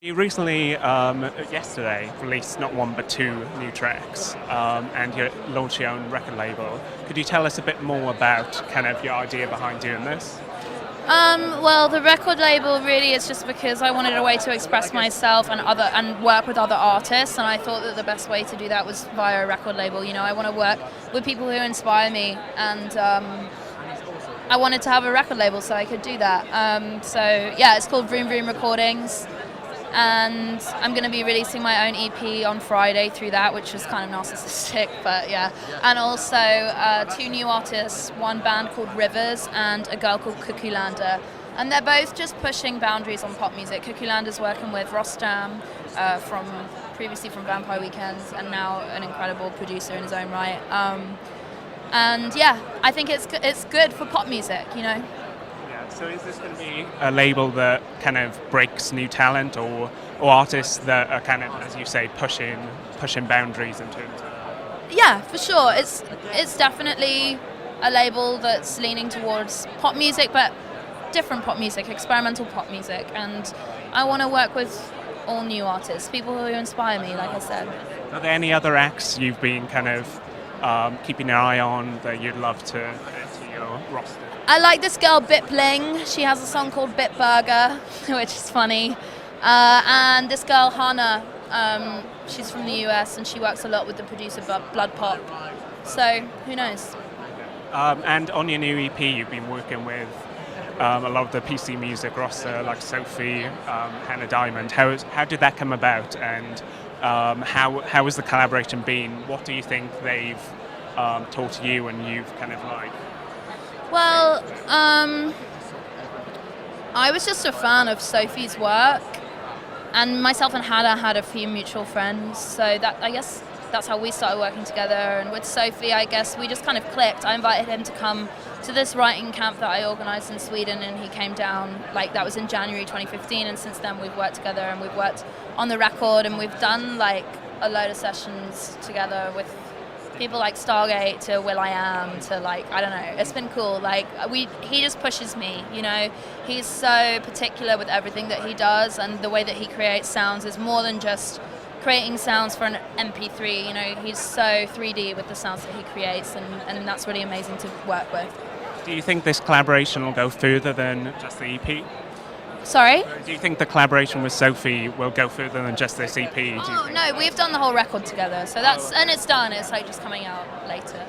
You recently, yesterday, released not one but two new tracks, and you launched your own record label. Could you tell us a bit more about kind of your idea behind doing this? Well, the record label really is just because I wanted a way to express myself and work with other artists, and I thought that the best way to do that was via a record label. You know, I want to work with people who inspire me, and I wanted to have a record label so I could do that. So yeah, it's called Vroom Vroom Recordings. And I'm going to be releasing my own EP on Friday through that, which is kind of narcissistic, but yeah. And also two new artists, one band called Rivers and a girl called Cuckoo Lander. And they're both just pushing boundaries on pop music. Cuckoo Lander's working with Rostam, previously from Vampire Weekends, and now an incredible producer in his own right. And yeah, I think it's good for pop music, you know. So is this going to be a label that kind of breaks new talent or artists that are kind of, as you say, pushing boundaries in terms of... Yeah, for sure. It's definitely a label that's leaning towards pop music, but different pop music, experimental pop music. And I want to work with all new artists, people who inspire me, like I said. Are there any other acts you've been kind of keeping an eye on that you'd love to add to your roster? I like this girl Bit Bling. She has a song called Bit Burger, which is funny. And this girl Hannah, she's from the US and she works a lot with the producer Blood Pop. So who knows? And on your new EP, you've been working with a lot of the PC music roster, like Sophie, Hannah Diamond. How did that come about, and how has the collaboration been? What do you think they've taught you and you've kind of liked? Well, I was just a fan of Sophie's work, and myself and Hannah had a few mutual friends, so that I guess that's how we started working together. And with Sophie, I guess we just kind of clicked. I invited him to come to this writing camp that I organised in Sweden, and he came down, like that was in January 2015, and since then we've worked together and we've worked on the record, and we've done like a load of sessions together with people like Stargate to will.i.am to like, I don't know, it's been cool. Like he just pushes me, you know. He's so particular with everything that he does, and the way that he creates sounds is more than just creating sounds for an MP3, you know. He's so 3D with the sounds that he creates, and that's really amazing to work with. Do you think this collaboration will go further than just the EP? Sorry? Do you think the collaboration with Sophie will go further than just this EP? Oh, no, we've done the whole record together, so and it's done. It's like just coming out later.